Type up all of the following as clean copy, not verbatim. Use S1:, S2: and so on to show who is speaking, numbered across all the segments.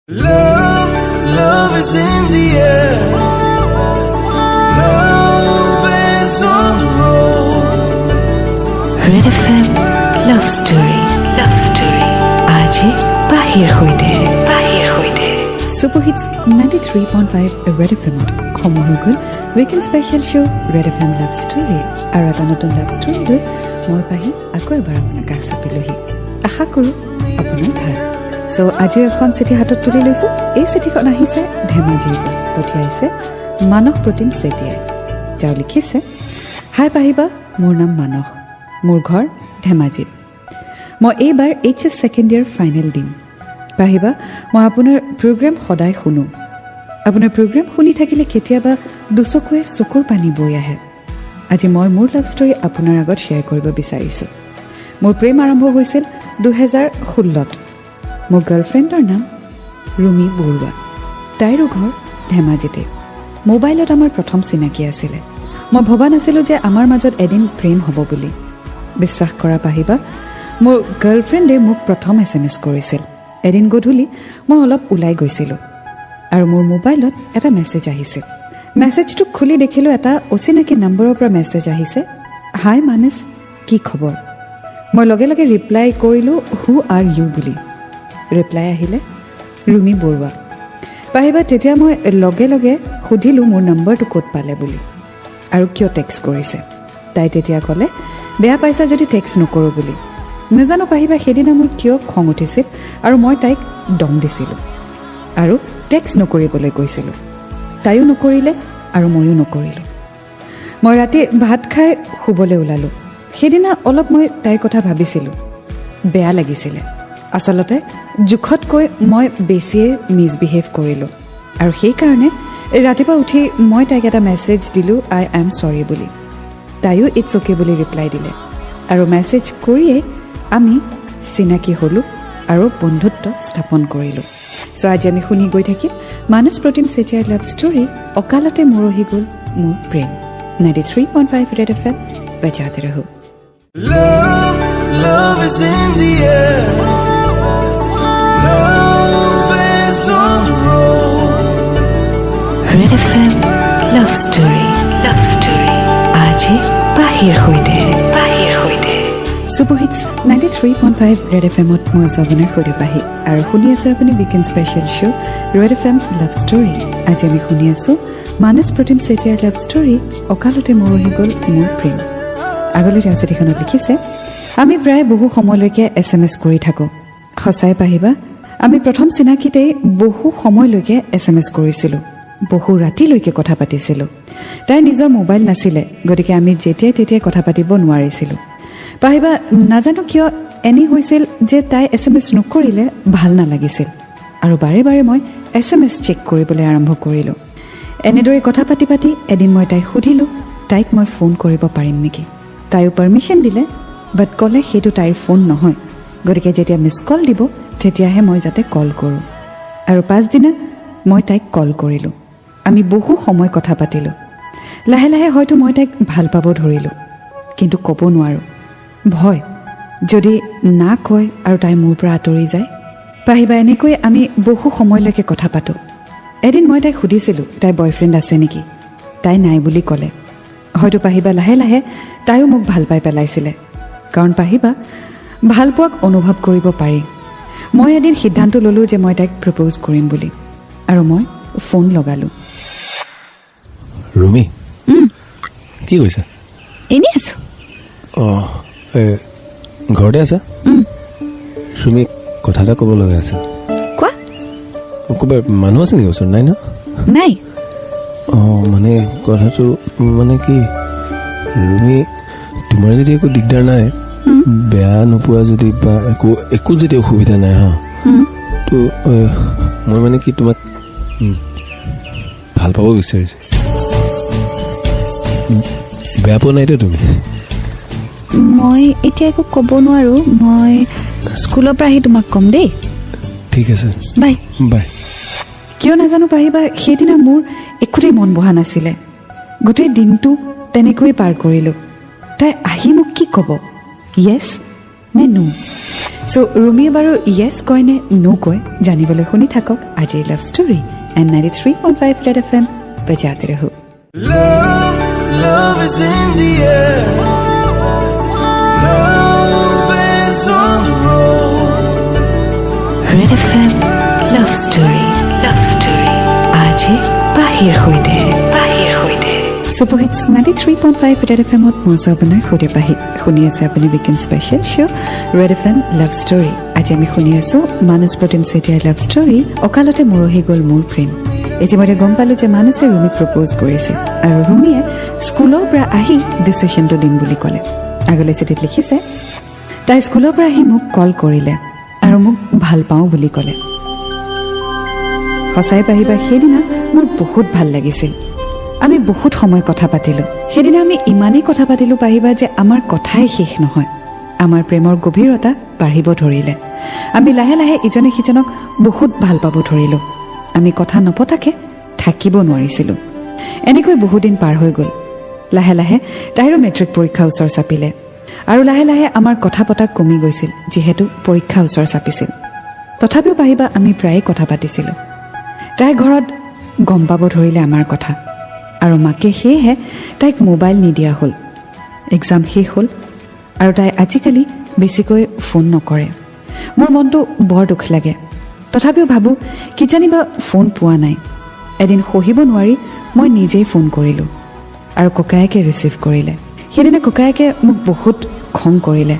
S1: Love, love is in the air. Love is on the road.
S2: Red FM Love Story. Love Story. Aaj bahir hoide. Bahir hoide. Super Hits 93.5 Red FM. Homohugul weekend special show Red FM Love Story. Arata notun love story do moi pahi ako ebar apna kak sapilohi. Asha koru apna bhal. So আজি এখন চিঠি হাতত তুলি লৈছো এই চিঠিখন আহিছে ধেমাজিৰ পৰা পঠিয়াইছে মানস প্ৰতিম চেতিয়াই যাও লিখিছে হাই পাহিবা মোৰ নাম মানস মোৰ ঘৰ ধেমাজিত মই এইবাৰ এইচএস সেকেন্ড ইয়াৰ ফাইনেল দিম পাহিবা মই আপোনাৰ প্ৰগ্ৰাম সদায় শুনো আপোনাৰ প্ৰগ্ৰাম শুনি থাকিলে কেতিয়াবা দুচকুৱে চকুৰ পানী বৈ আহে আজি মই মোৰ লাভ ষ্টৰী আপোনাৰ আগত শ্বেয়াৰ কৰিব বিচাৰিছো মোৰ প্ৰেম আৰম্ভ হৈছিল 2016ত মোৰ গাৰ্লফ্ৰেণ্ডৰ নাম ৰুমি বৰুৱা তাইৰ ঘৰ ধেমাজিতে মোবাইলত আমাৰ প্ৰথম চিনাকি আছিল মই ভবা নাছিলো যে আমাৰ মাজত এদিন প্ৰেম হ'ব বুলি বিশ্বাস কৰা পাহিবা মোৰ গাৰ্লফ্ৰেণ্ডে মোক প্ৰথম এছএমএছ কৰিছিল এদিন গধূলি মই অলপ ওলাই গৈছিলো আৰু মোৰ মোবাইলত এটা মেছেজ আহিছিল মেছেজটো খুলি দেখিলো এটা অচিনাকি নম্বৰৰ পৰা মেছেজ আহিছে হাই মানস কি খবৰ মই লগে লগে ৰিপ্লাই কৰিলো হু আৰ ইউ বুলি ৰিপ্লাই আহিলে ৰুমি বৰুৱা পাহিবা তেতিয়া মই লগে লগে সুধিলো মোৰ নম্বৰটো ক'ত পালে বুলি আৰু কিয় টেক্সট কৰিছে তাই তেতিয়া ক'লে বেয়া পাইছা যদি টেক্সট নকৰো বুলি নাজানো পাহিবা সেইদিনা মোৰ কিয় খং উঠিছিল আৰু মই তাইক দম দিছিলোঁ আৰু টেক্সট নকৰিবলৈ কৈছিলোঁ তাইও নকৰিলে আৰু ময়ো নকৰিলোঁ মই ৰাতি ভাত খাই শুবলৈ ওলালোঁ সেইদিনা অলপ মই তাইৰ কথা ভাবিছিলোঁ বেয়া লাগিছিলে আচলতে জুখতকৈ মই বেছিয়ে মিছবিহেভ কৰিলোঁ আৰু সেইকাৰণে ৰাতিপুৱা উঠি মই তাইক এটা মেছেজ দিলোঁ আই এম চৰি বুলি তাইও ইটছ অ'কে বুলি ৰিপ্লাই দিলে আৰু মেছেজ কৰিয়েই আমি চিনাকি হ'লোঁ আৰু বন্ধুত্ব স্থাপন কৰিলোঁ চ' আজি আমি শুনি গৈ থাকিম মানস প্ৰতিম চেতিয়াৰ লাভ ষ্টৰী অকালতে মৰহি গ'ল মোৰ প্ৰেম 93.5 ৰেড এফএম বজাতে ৰহো
S1: Love, love is in the air. Love is on the road.
S2: Red FM Love Story. Love Story. Aaj bahir hoide. Bahir hoide. Super Hits 93.5 Red FM ot moi jabone khode pahi aru khuni ase apni weekend special show Red FM Love Story. Aaj ami khuni asu Manas Protim Setiar Love Story okalote morohi gol mor prem. আগলৈ তেওঁ চিঠিখনত লিখিছে আমি প্ৰায় বহু সময়লৈকে SMS কৰি থাকোঁ সঁচাই পাহিবা আমি প্ৰথম চিনাকিতেই বহু সময়লৈকে এছএমএছ কৰিছিলোঁ বহু ৰাতিলৈকে কথা পাতিছিলোঁ তাইৰ নিজৰ মোবাইল নাছিলে গতিকে আমি যেতিয়াই তেতিয়াই কথা পাতিব নোৱাৰিছিলোঁ পাহিবা নাজানো কিয় এনে হৈছিল যে তাই এছএমএছ নকৰিলে ভাল নালাগিছিল আৰু বাৰে বাৰে মই এছএমএছ চেক কৰিবলৈ আৰম্ভ কৰিলোঁ এনেদৰে কথা পাতি পাতি এদিন মই তাইক সুধিলোঁ তাইক মই ফোন কৰিব পাৰিম নেকি তাইও পাৰ্মিশ্যন দিলে বাট ক'লে সেইটো তাইৰ ফোন নহয় গতিকে যেতিয়া মিছ কল দিব তেতিয়াহে মই যাতে কল কৰোঁ আৰু পাছদিনা মই তাইক কল কৰিলোঁ আমি বহু সময় কথা পাতিলোঁ লাহে লাহে হয়তো মই তাইক ভাল পাব ধৰিলোঁ কিন্তু ক'ব নোৱাৰোঁ ভয় যদি না কয় আৰু তাই মোৰ পৰা আঁতৰি যায় পাহিবা এনেকৈ আমি বহু সময়লৈকে কথা পাতোঁ এদিন মই তাইক সুধিছিলোঁ তাইৰ বয়ফ্ৰেণ্ড আছে নেকি তাই নাই বুলি ক'লে হয়তো পাহিবা লাহে লাহে তাইও মোক ভাল পাই পেলাইছিলে কাৰণ পাহিবা ভাল পোৱাক অনুভৱ কৰিব পাৰি মই এদিন সিদ্ধান্ত ল'লোঁ যে মই তাইক প্ৰপ'জ কৰিম বুলি আৰু মই ফোন লগালোঁ
S3: ৰুমি কি কৈছা
S2: এনেই আছোঁ
S3: অঁ ঘৰতে আছা ৰুমি কথা এটা ক'ব লগা আছিল
S2: কোৱা
S3: ক'ৰবাত মানুহ আছে নেকি ওচৰত নাই ন
S2: নাই
S3: অঁ মানে কথাটো মানে কি ৰুমি তোমাৰ যদি একো দিগদাৰ নাই বেয়া নোপোৱা যদি বা একো যদি অসুবিধা নাই হা তো মই মানে কি তোমাক ভাল পাব বিচাৰিছোঁ বেয়া পোৱা নাইতো তুমি
S2: মই এতিয়া একো ক'ব নোৱাৰোঁ মই স্কুলৰ পৰা আহি তোমাক ক'ম দেই
S3: ঠিক আছে
S2: বাই
S3: বাই
S2: কিয় নাজানো পাহিবা সেইদিনা মোৰ একোতেই মন বহা নাছিলে গোটেই দিনটো তেনেকৈয়ে পাৰ কৰিলোঁ তাই আহি মোক কি ক'ব য়েছ নে নো সো ৰুমিয়ে বাৰু ইয়েছ কয় নে নো কয় জানিবলৈ শুনি থাকক আজিৰ love story and 93.5 red FM বজাতে ৰহো
S1: Love, love is in the air. Love is on the road.
S2: Red FM love story আজি বাহিৰ হৈতে Super Hits 93.5 Red FM মজা আপোনাৰ খুদে পাহি শুনি আছে আপুনি weekend special show' red FM love story আজি আমি শুনি আছোঁ মানস প্ৰতিম চেতিয়াৰ লাভ ষ্টৰী অকালতে মৰহি গ'ল মোৰ প্ৰেম ইতিমধ্যে গম পালোঁ যে মানসে ৰুমিক প্ৰপ'জ কৰিছে আৰু ৰুমিয়ে স্কুলৰ পৰা আহি ডিচিশ্যনটো দিম বুলি ক'লে আগলৈ চিঠিত লিখিছে তাই স্কুলৰ পৰা আহি মোক কল কৰিলে আৰু মোক ভাল পাওঁ বুলি ক'লে সঁচাই পাহিবা সেইদিনা মোৰ বহুত ভাল লাগিছিল আমি বহুত সময় কথা পাতিলোঁ সেইদিনা আমি ইমানেই কথা পাতিলোঁ পাহিবা যে আমাৰ কথাই শেষ নহয় আমাৰ প্ৰেমৰ গভীৰতা বাঢ়িব ধৰিলে আমি লাহে লাহে ইজনে সিজনক বহুত ভাল পাব ধৰিলোঁ আমি কথা নপতাকে থাকিব নোৱাৰিছিলোঁ এনেকৈ বহুদিন পাৰ হৈ গ'ল লাহে লাহে তাইৰো মেট্ৰিক পৰীক্ষা ওচৰ চাপিলে আৰু লাহে লাহে আমাৰ কথা পতা কমি গৈছিল যিহেতু পৰীক্ষা ওচৰ চাপিছিল তথাপিও পাহিবা আমি প্ৰায়ে কথা পাতিছিলোঁ তাই ঘৰত গম পাব ধৰিলে আমাৰ কথা আৰু মাকে সেয়েহে তাইক মোবাইল নিদিয়া হ'ল এক্সাম শেষ হ'ল আৰু তাই আজিকালি বেছিকৈ ফোন নকৰে মোৰ মনটো বৰ দুখ লাগে তথাপিও ভাবোঁ কিজানিবা ফোন পোৱা নাই এদিন সহিব নোৱাৰি মই নিজেই ফোন কৰিলোঁ আৰু ককায়েকে ৰিচিভ কৰিলে সেইদিনা ককায়েকে মোক বহুত খং কৰিলে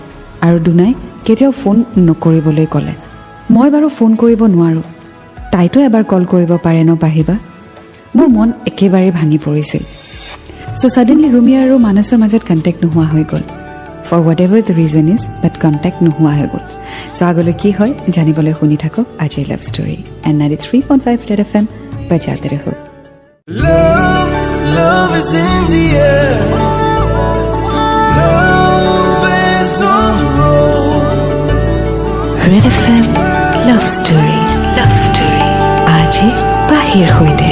S2: আৰু দুনাই কেতিয়াও ফোন নকৰিবলৈ ক'লে মই বাৰু ফোন কৰিব নোৱাৰোঁ তাইতো এবাৰ কল কৰিব পাৰে ন পাহিবা মোৰ মন একেবাৰে ভাঙি পৰিছিল চ' ছাডেনলি ৰুমি আৰু মানসৰ মাজত কণ্টেক্ট নোহোৱা হৈ গ'ল for whatever the reason is but contact নোহোৱা হৈ গ'ল চ' আগলৈ কি হয় জানিবলৈ শুনি থাকক আজিৰ love story and 93.5 red FM বজাতে ৰহো
S1: Love, love is in the air. Love is on the road.
S2: Red FM love story আজি বাহিৰ হৈতে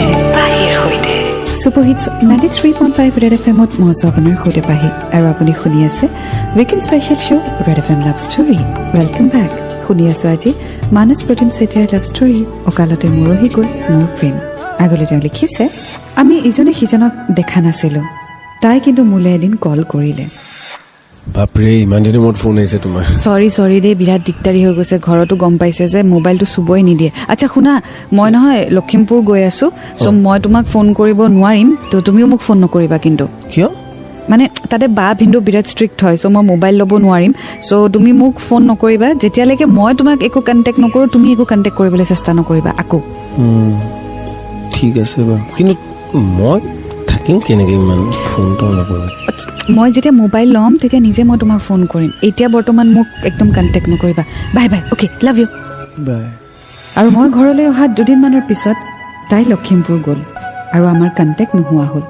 S2: Super Hits 93.5 Red FM মজা আপোনাৰ খুদে পাহি আৰু আপুনি শুনি আছে weekend special show' red FM love story welcome back শুনি আছোঁ আজি মানস প্ৰতিম চেতিয়াৰ লাভ ষ্টৰী অকালতে মৰহি গ'ল মোৰ প্ৰেম আগলৈ তেওঁ লিখিছে আমি ইজনে সিজনক দেখা নাছিলোঁ তাই কিন্তু মোলৈ এদিন কল কৰিলে
S3: বাপৰে ইমান দিনৰ মূৰত ফোন আহিছে তোমাৰ
S2: চৰি দেই বিৰাট দিগদাৰী হৈ গৈছে ঘৰতো গম পাইছে যে মোবাইলটো চুবই নিদিয়ে আচ্ছা শুনা মই নহয় লখিমপুৰ গৈ আছোঁ চ' মই তোমাক ফোন কৰিব নোৱাৰিম তো তুমিও মোক ফোন নকৰিবা কিন্তু
S3: কিয়
S2: মানে তাতে বা ভিন্দু বিৰাট ষ্ট্ৰিক্ট হয় চ' মই মোবাইল ল'ব নোৱাৰিম চ' তুমি মোক ফোন নকৰিবা যেতিয়ালৈকে মই তোমাক একো কণ্টেক্ট নকৰোঁ তুমি একো কণ্টেক্ট কৰিবলৈ চেষ্টা নকৰিবা আকৌ
S3: ঠিক আছে বাৰু কিন্তু মই থাকিম কেনেকৈ ইমান ফোনটো নকৰোঁ
S2: মই যেতিয়া মোবাইল ল'ম তেতিয়া নিজে মই তোমাক ফোন কৰিম এতিয়া বৰ্তমান মোক একদম কণ্টেক্ট নকৰিবা bye bye okay love you
S3: বাই
S2: আৰু মই ঘৰলৈ অহা দুদিনমানৰ পিছত তাই লখিমপুৰ গ'ল আৰু আমাৰ কণ্টেক্ট নোহোৱা হ'ল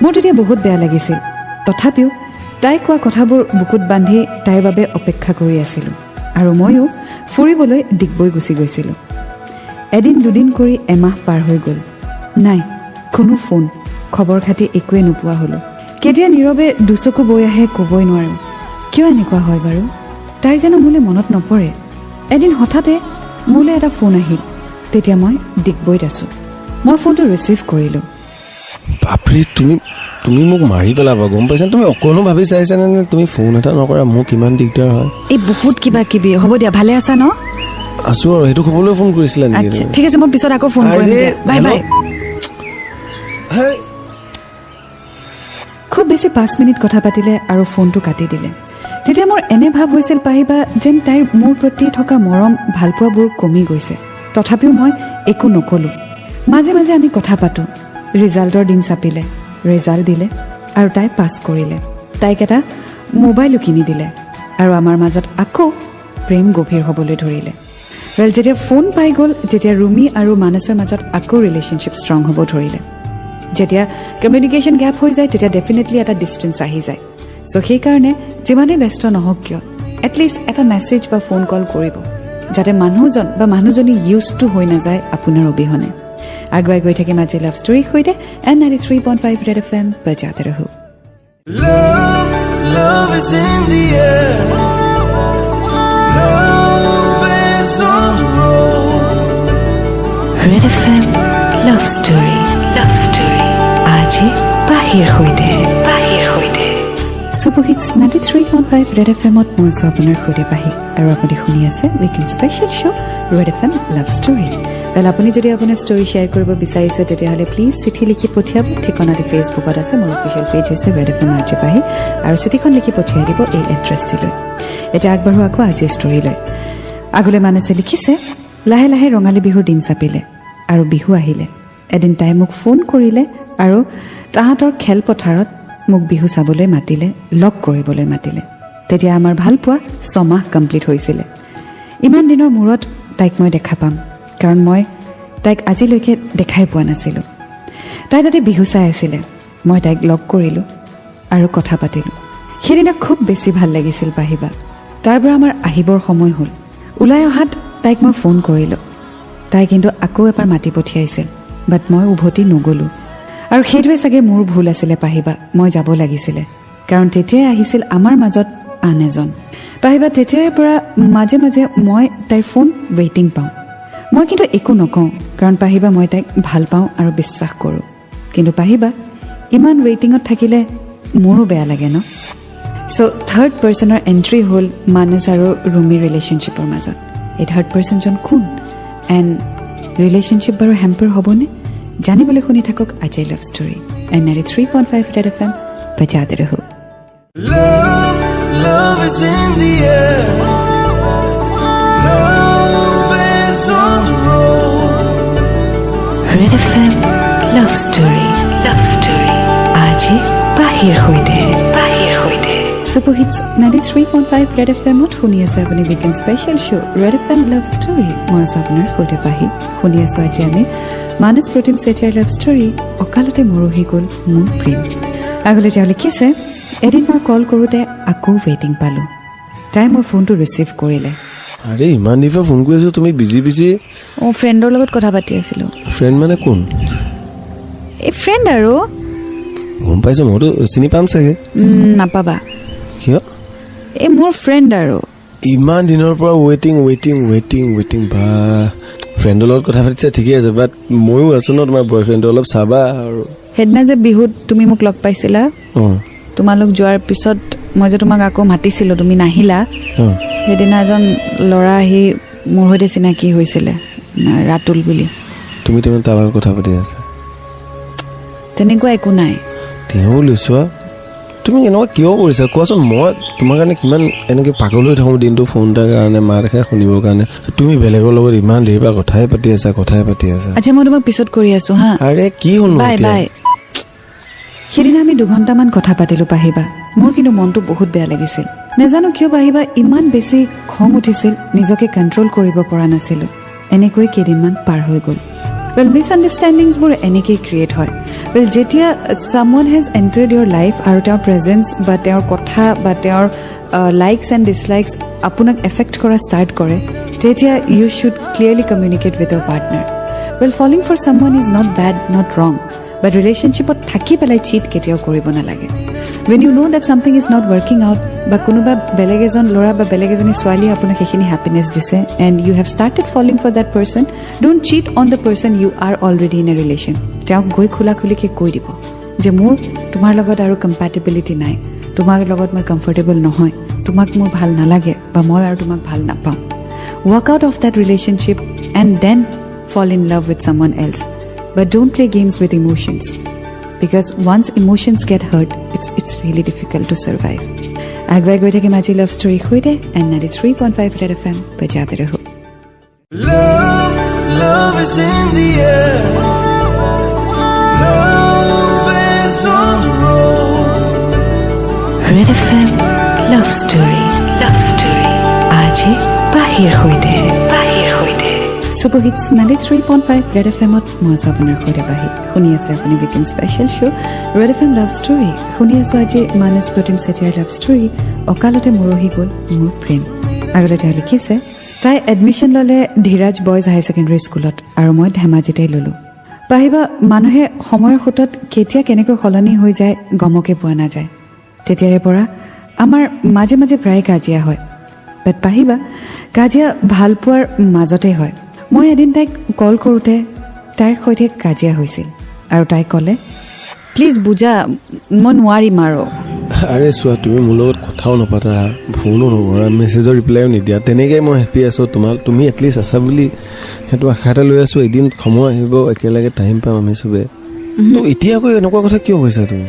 S2: মোৰ তেতিয়া বহুত বেয়া লাগিছিল তথাপিও তাই কোৱা কথাবোৰ বুকুত বান্ধি তাইৰ বাবে অপেক্ষা কৰি আছিলোঁ আৰু ময়ো ফুৰিবলৈ ডিগবৈ গুচি গৈছিলোঁ এদিন দুদিন কৰি এমাহ পাৰ হৈ গ'ল নাই কোনো ফোন খবৰ খাতি একোৱে নোপোৱা হ'লোঁ কেতিয়া নীৰৱে দুচকু বৈ আহে ক'বই নোৱাৰোঁ কিয় এনেকুৱা হয় বাৰু তাইৰ জানো মোলৈ মনত নপৰে এদিন হঠাতে মোলৈ এটা ফোন আহিল তেতিয়া মই ডিগবৈত আছোঁ মই ফোনটো ৰিচিভ কৰিলোঁ
S3: বাপৰে তুমি মোক মাৰি পেলাবা গম পাইছা তুমি অকণো ভাবি চাইছানে নে তুমি ফোন এটা নকৰা মোক কিমান দিগদাৰ হয়
S2: এই বহুত কিবা কিবি হ'ব দিয়া ভালে আছা ন
S3: আছোঁ আৰু সেইটো খবৰলৈ ফোন কৰিছিলা নেকি
S2: আচ্ছা ঠিক আছে মই পিছত আকৌ ফোন কৰিম বাই বাই খুব বেছি 5 মিনিট কথা পাতিলে আৰু ফোনটো কাটি দিলে তেতিয়া মোৰ এনে ভাৱ হৈছিল পাহিবা যেন তাইৰ মোৰ প্ৰতি থকা মৰম ভালপোৱাবোৰ কমি গৈছে তথাপিও মই একো নকলোঁ মাজে মাজে আমি কথা পাতোঁ ৰিজাল্টৰ দিন চাপিলে ৰিজাল্ট দিলে আৰু তাই পাছ কৰিলে তাইক এটা মোবাইলো কিনি দিলে আৰু আমাৰ মাজত আকৌ প্ৰেম গভীৰ হ'বলৈ ধৰিলে যেতিয়া ফোন পাই গ'ল তেতিয়া ৰুমি আৰু মানসৰ মাজত আকৌ ৰিলেশ্যনশ্বিপ ষ্ট্ৰং হ'ব ধৰিলে যেতিয়া কমিউনিকেশ্যন গ্যাপ হৈ যায় তেতিয়া ডেফিনেটলি এটা ডিষ্টেঞ্চ আহি যায় চ' সেইকাৰণে যিমানেই ব্যস্ত নহওক কিয় এটলিষ্ট এটা মেছেজ বা ফোন কল কৰিব যাতে মানুহজন বা মানুহজনী ইউজ টু হৈ নাযায় আপোনাৰ অবিহনে আগুৱাই গৈ থাকিম আজি লাভ ষ্টৰীৰ সৈতে এণ্ড 93.5 ৰেড FM বজাতে ৰহো
S1: Love, love is in the air. Love
S2: Red FM Love Story. Love Story. আজি বাহিৰ হৈতে Superhits 93.5 Red FM-ত মই আছো আপোনাৰ সৈতে পাহি আৰু আপুনি শুনি আছে weekend special show' Red FM Love Story. Well, আপুনি যদি আপোনাৰ ষ্টৰি শ্বেয়াৰ কৰিব বিচাৰিছে তেতিয়াহ'লে প্লিজ চিঠি লিখি পঠিয়াব ঠিকনাটি ফেচবুকত আছে মোৰ অফিচিয়েল পেজ হৈছে Red FM আজি পাহি আৰু চিঠিখন লিখি পঠিয়াই দিব এই এড্ৰেছটিলৈ এতিয়া আগবাঢ়ো আকৌ আজি ষ্টৰিলৈ আগলৈ মানসে লিখিছে লাহে লাহে ৰঙালী বিহুৰ দিন চাপিলে আৰু বিহু আহিলে এদিন তাই মোক ফোন কৰিলে আৰু তাহাঁতৰ খেলপথাৰত মোক বিহু চাবলৈ মাতিলে লগ কৰিবলৈ মাতিলে তেতিয়া আমাৰ ভাল পোৱা 6 মাহ কমপ্লিট হৈছিলে ইমান দিনৰ মূৰত তাইক মই দেখা পাম কাৰণ মই তাইক আজিলৈকে দেখাই পোৱা নাছিলোঁ তাই তাতে বিহু চাই আছিলে মই তাইক লগ কৰিলোঁ আৰু কথা পাতিলোঁ সেইদিনা খুব বেছি ভাল লাগিছিল পাহিবা তাৰ পৰা আমাৰ আহিবৰ সময় হ'ল ওলাই অহাত তাইক মই ফোন কৰিলোঁ তাই কিন্তু আকৌ এবাৰ মাতি পঠিয়াইছিল বাট মই উভতি নগ'লোঁ আৰু সেইটোৱে চাগে মোৰ ভুল আছিলে পাহিবা মই যাব লাগিছিলে কাৰণ তেতিয়াই আহিছিল আমাৰ মাজত আন এজন পাহিবা তেতিয়াৰ পৰা মাজে মাজে মই তাইৰ ফোন ৱেইটিং পাওঁ মই কিন্তু একো নকওঁ কাৰণ পাহিবা মই তাইক ভাল পাওঁ আৰু বিশ্বাস কৰোঁ কিন্তু পাহিবা ইমান ৱেইটিঙত থাকিলে মোৰো বেয়া লাগে ন চ' থাৰ্ড পাৰ্চনৰ এণ্ট্ৰি হ'ল মানস আৰু ৰুমিৰ ৰিলেশ্যনশ্বিপৰ মাজত এই থাৰ্ড পাৰ্চনজন কোন এণ্ড ৰিলেশ্যনশ্বিপ বাৰু হেম্পাৰ হ'বনে জানিবলৈ শুনি থাকক আজি love story and 93.5 Red FM বজাতে ৰহো
S1: Love is in the air. Love is on the road.
S2: Red FM Love Story. Love Story. আজি বাহিৰ হৈতে Superhits 93.5 Red FM-ত শুনি আছে আপুনি weekend special show' Red FM Love Story মই আছো আপোনাৰ সৈতে পাহি শুনি আছো আজি আমি মানস প্ৰতিম চেতিয়াৰ লাভ ষ্টৰী অকালতে মৰহি গ'ল মোৰ প্ৰেম আগলৈ তেওঁ লিখিছে এদিন মই কল কৰোঁতে আকৌ ৱেইটিং পালোঁ তাই মোৰ ফোনটো ৰিচিভ কৰিলে
S3: আৰে ইমান দিনৰ ফোন কৰি আছো তুমি বিজি
S2: অঁ ফ্ৰেণ্ডৰ লগত কথা পাতি আছিলোঁ
S3: ফ্ৰেণ্ড মানে কোন
S2: এই ফ্ৰেণ্ড আৰু
S3: গম পাইছো মইতো চিনি পাম চাগে
S2: নাপাবা
S3: কিয়
S2: এই মোৰ ফ্ৰেণ্ড আৰু
S3: ইমান দিনৰ পৰা ৱেইটিং বা ফ্ৰেণ্ডৰ লগত কথা পাতিছে ঠিকে আছে বাট ময়ো আছো ন তোমাৰ বয়ফ্ৰেণ্ডটো অলপ চাবা আৰু
S2: সেইদিনা যে বিহুত তুমি মোক লগ পাইছিলা
S3: অঁ
S2: তোমালোক যোৱাৰ পিছত মই যে তোমাক আকৌ মাতিছিলোঁ তুমি নাহিলা সেইদিনা এজন ল'ৰা আহি মোৰ সৈতে চিনাকি হৈছিলে ৰাতুল বুলি
S3: তুমি তাৰ লগত কথা পাতি আছা
S2: তেনেকুৱা একো নাই
S3: তেওঁ লৈছোৱা তুমি এনেকুৱা কিয় কৰিছা কোৱাচোন মই তোমাৰ কাৰণে কিমান এনেকৈ পাগল হৈ থাকোঁ দিনটো ফোন এটাৰ কাৰণে মাত এষাৰ শুনিবৰ কাৰণে তুমি বেলেগৰ লগত ইমান দেৰিৰ পৰা কথাই পাতি আছা
S2: আচ্ছা মই তোমাক পিছত কৰি আছো হা
S3: আৰে কি হ'ল
S2: বাই সেইদিনা আমি 2 ঘণ্টামান কথা পাতিলোঁ পাহিবা মোৰ কিন্তু মনটো বহুত বেয়া লাগিছিল নেজানো কিয় পাহিবা ইমান বেছি খং উঠিছিল নিজকে কণ্ট্ৰল কৰিব পৰা নাছিলোঁ এনেকৈ কেইদিনমান পাৰ হৈ গ'ল ৱেল মিছআণ্ডাৰষ্টেণ্ডিংছবোৰ এনেকেই ক্ৰিয়েট হয় ৱেল যেতিয়া ছামৱান হেজ এণ্টাৰ্ড ইয়ৰ লাইফ আৰু তেওঁৰ প্ৰেজেঞ্চ বা তেওঁৰ কথা বা তেওঁৰ লাইকছ এণ্ড ডিছলাইকছ আপোনাক এফেক্ট কৰা ষ্টাৰ্ট কৰে তেতিয়া you should clearly communicate with your partner well falling for someone is not bad not wrong but ৰিলেশ্যনশ্বিপত থাকি পেলাই চিট কেতিয়াও কৰিব নালাগে when you know that something is not working out বা কোনোবা বেলেগ এজন ল'ৰা বা বেলেগ এজনী ছোৱালী আপোনাক সেইখিনি হেপিনেছ দিছে and you have started falling for that person don't cheat on the person you are already in a relation তেওঁক গৈ খোলাখুলিকৈ কৈ দিব যে মোৰ তোমাৰ লগত আৰু কম্পেটিবিলিটি নাই তোমাৰ লগত মই কমফৰ্টেবল নহয় তোমাক মোৰ ভাল নালাগে বা মই আৰু তোমাক ভাল নাপাওঁ walk out of that relationship and then fall in love with someone else but don't play games with emotions because once emotions get hurt it's really difficult to survive agwai goi thake maji love story hoide and 93.5 Red FM bajate raho
S1: Love is in the air. Love is on the road.
S2: Red FM Love Story aji bahir hoide Superhits 93.5 Red FM-ত মই আছো আপোনাৰ সৈতে পাহি শুনি আছে আপুনি weekend special show' Red FM Love Story শুনি আছো আজি মানস প্ৰতিম চেতিয়াৰ লাভ ষ্টৰী অকালতে মৰহি গ'ল মোৰ প্ৰেম আগতে তেওঁ লিখিছে তাই এডমিশ্যন ল'লে ধীৰাজ বয়জ হাই ছেকেণ্ডেৰী স্কুলত আৰু মই ধেমাজিতেই ল'লোঁ পাহিবা মানুহে সময়ৰ সোঁতত কেতিয়া কেনেকৈ সলনি হৈ যায় গমকে পোৱা নাযায় তেতিয়াৰে পৰা আমাৰ মাজে মাজে প্ৰায় কাজিয়া হয় বাট পাহিবা কাজিয়া ভাল পোৱাৰ মাজতে হয় মই এদিন তাইক কল কৰোঁতে তাইৰ সৈতে কাজিয়া হৈছিল আৰু তাই ক'লে প্লিজ বুজা মই নোৱাৰিম আৰু
S3: আৰে চোৱা তুমি মোৰ লগত কথাও নপাতা ফোনো নকৰা মেছেজৰ ৰিপ্লাইও নিদিয়া তেনেকৈ মই হেপী আছোঁ তুমি এটলিষ্ট আছা বুলি সেইটো আশা এটা লৈ আছোঁ এদিন সময় আহিব একেলগে টাইম পাম আমি চবে তো এতিয়া আকৌ এনেকুৱা কথা কিয় কৈছা তুমি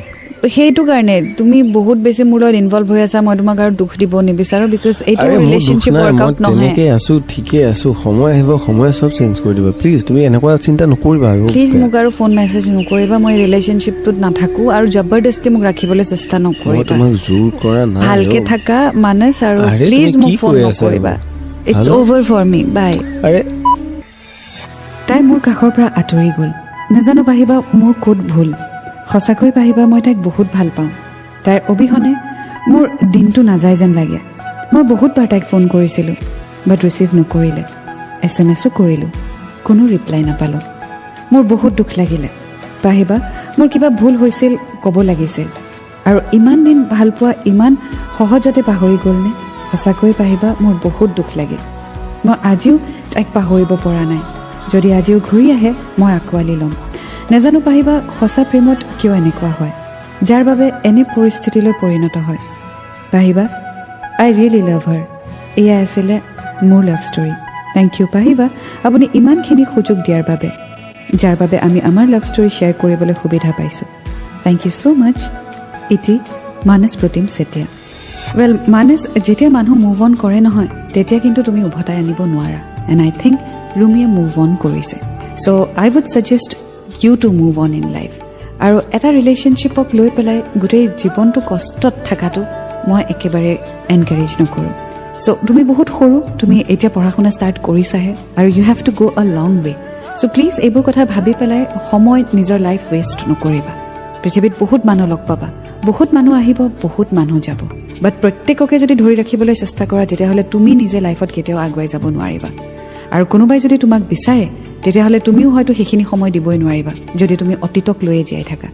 S2: সেইটো কাৰণে তুমি বহুত বেছি মোৰ লগত ইনভলভ হৈ আছা মই তোমাক আৰু দুখ দিব নিবিচাৰো বিকজ এইটো ৰিলেশ্যনশ্বিপ ৱৰ্কআউট নহয়
S3: তেনেকৈ আছোঁ ঠিকে আছোঁ সময় আহিব সময় চব চেঞ্জ কৰি দিবা প্লিজ তুমি এনেকুৱা চিন্তা নকৰিবা আৰু
S2: প্লিজ মোক আৰু ফোন মেছেজ নকৰিবা মই ৰিলেশ্যনশ্বিপটোত নাথাকোঁ আৰু জবৰদস্তি মোক ৰাখিবলৈ চেষ্টা নকৰিবা
S3: তোমাক জোৰ কৰা নাই
S2: ভালকে থাকা মানস আৰু প্লিজ মোক ফোন নকৰিবা ইটছ অভাৰ ফৰ মি বাই
S3: আৰে
S2: তাই মোৰ কাষৰ পৰা আঁতৰি গ'ল নাজানো পাহিবা মোৰ ক'ত ভুল সঁচাকৈ পাহিবা মই তাইক বহুত ভাল পাওঁ তাইৰ অবিহনে মোৰ দিনটো নাযায় যেন লাগে মই বহুতবাৰ তাইক ফোন কৰিছিলোঁ বাট ৰিচিভ নকৰিলে SMS কৰিলোঁ কোনো ৰিপ্লাই নাপালোঁ মোৰ বহুত দুখ লাগিলে পাহিবা মোৰ কিবা ভুল হৈছিল ক'ব লাগিছিল আৰু ইমান দিন ভাল পোৱা ইমান সহজতে পাহৰি গ'লনে সঁচাকৈ পাহিবা মোৰ বহুত দুখ লাগিল মই আজিও তাইক পাহৰিব পৰা নাই যদি আজিও ঘূৰি আহে মই আঁকোৱালি ল'ম নাজানো পাহিবা সঁচা প্ৰেমত কিয় এনেকুৱা হয় যাৰ বাবে এনে পৰিস্থিতিলৈ পৰিণত হয় পাহিবা আই ৰিয়েলি লাভ হাৰ এয়া আছিলে মোৰ লাভ ষ্টৰী থেংক ইউ পাহিবা আপুনি ইমানখিনি সুযোগ দিয়াৰ বাবে যাৰ বাবে আমি আমাৰ লাভ ষ্টৰী শ্বেয়াৰ কৰিবলৈ সুবিধা পাইছোঁ থেংক ইউ ছ' মাছ ইটি মানস প্ৰতিম চেতিয়া ৱেল মানস যেতিয়া মানুহ মুভ অন কৰে নহয় তেতিয়া কিন্তু তুমি উভতাই আনিব নোৱাৰা এণ্ড আই থিংক ৰুমিয়ে মুভ অন কৰিছে so' I would suggest you to move on in life আৰু এটা ৰিলেশ্যনশ্বিপক লৈ পেলাই গোটেই জীৱনটো কষ্টত থকাটো মই একেবাৰে এনকাৰেজ নকৰোঁ চ' তুমি বহুত সৰু তুমি এতিয়া পঢ়া শুনা ষ্টাৰ্ট কৰিছাহে আৰু ইউ হেভ টু গ' a long way so' please এইবোৰ কথা ভাবি পেলাই সময় নিজৰ লাইফ ৱেষ্ট নকৰিবা পৃথিৱীত বহুত মানুহ লগ পাবা বহুত মানুহ আহিব বহুত মানুহ যাব বাট প্ৰত্যেককে যদি ধৰি ৰাখিবলৈ চেষ্টা কৰা তেতিয়াহ'লে তুমি নিজে লাইফত কেতিয়াও আগুৱাই যাব নোৱাৰিবা আৰু কোনোবাই যদি তোমাক বিচাৰে তেতিয়াহ'লে তুমিও হয়তো সেইখিনি সময় দিবই নোৱাৰিবা যদি তুমি অতীতক লৈয়ে জীয়াই থাকা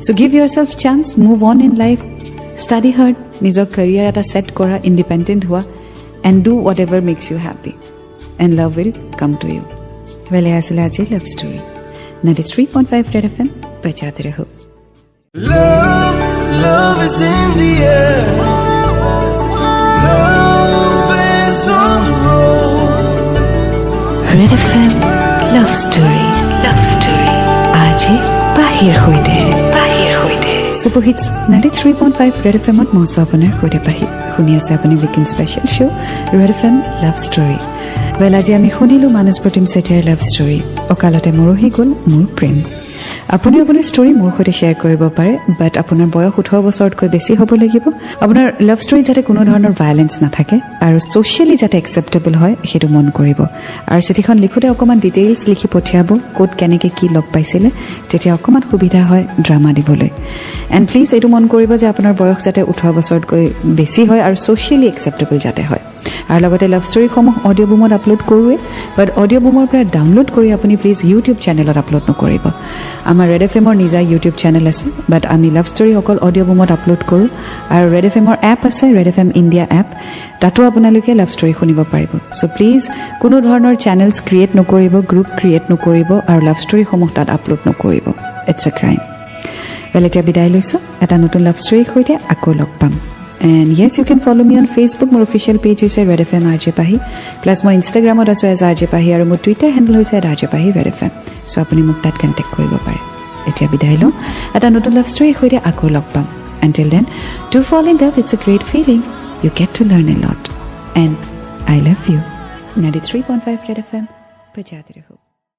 S2: so' give yourself chance move on in life study hard নিজৰ কেৰিয়াৰ এটা ছেট কৰা ইণ্ডিপেণ্ডেণ্ট হোৱা and do whatever makes you happy and love will come to you well এয়া আছিলে আজি লাভ ষ্টৰী 93.5 ৰেড FM বজাতে ৰহো
S1: Love is in the air. Love is on the road.
S2: Red FM love story আজি বাহিৰ হৈতে সুপাৰহিটছ 93.5 red FMত মহোৎসৱ আপোনাৰ সৈতে পাহি শুনি আছে আপুনি weekend special show' red FM love story well আজি আমি শুনিলোঁ মানস প্ৰতিম চেতিয়াৰ লাভ ষ্টৰী অকালতে মৰহি গ'ল মোৰ প্ৰেম আপুনি আপোনাৰ ষ্টৰী মোৰ সৈতে শ্বেয়াৰ কৰিব পাৰে বাট আপোনাৰ বয়স 18 বছৰতকৈ বেছি হ'ব লাগিব আপোনাৰ লাভ ষ্টৰীত যাতে কোনো ধৰণৰ ভায়লেন্স নাথাকে আৰু ছ'চিয়েলি যাতে একচেপ্টেবল হয় সেইটো মন কৰিব আৰু চিঠিখন লিখোঁতে অকণমান ডিটেইলছ লিখি পঠিয়াব ক'ত কেনেকৈ কি লগ পাইছিলে তেতিয়া অকণমান সুবিধা হয় ড্ৰামা দিবলৈ এণ্ড প্লিজ এইটো মন কৰিব যে আপোনাৰ বয়স যাতে 18 বছৰতকৈ বেছি হয় আৰু ছ'চিয়েলি একচেপ্টেবল যাতে হয় আৰু লগতে লাভ ষ্টৰীসমূহ অডিঅ' বুমত আপলোড কৰোঁৱে বাট অডিঅ' বুমৰ পৰা ডাউনলোড কৰি আপুনি প্লিজ ইউটিউব চেনেলত আপলোড নকৰিব আমাৰ ৰেড FMৰ নিজা ইউটিউব চেনেল আছে বাট আমি লাভ ষ্টৰী অকল অডিঅ' বুমত আপলোড কৰোঁ আৰু ৰেড FMৰ এপ আছে ৰেড FM ইণ্ডিয়া এপ তাতো আপোনালোকে লাভ ষ্টৰী শুনিব পাৰিব চ' প্লিজ কোনো ধৰণৰ চেনেলছ ক্ৰিয়েট নকৰিব গ্ৰুপ ক্ৰিয়েট নকৰিব আৰু লাভ ষ্টৰীসমূহ তাত আপলোড নকৰিব ইটছ এ ক্ৰাইম ৱেল এতিয়া বিদায় লৈছোঁ এটা নতুন লাভ ষ্টৰীৰ সৈতে আকৌ লগ পাম And yes, you can follow me on Facebook. My official page is Red FM RJ Pahi. Plus, my Instagram is RJ Pahi. And my Twitter handle is RJ Pahi Red FM. So, you can contact me. It's a bidaylo. At another love story, I will log pam. Until then, to fall in love, it's a great feeling. You get to learn a lot. And I love you. 93.5 Red FM. Pajadri ho.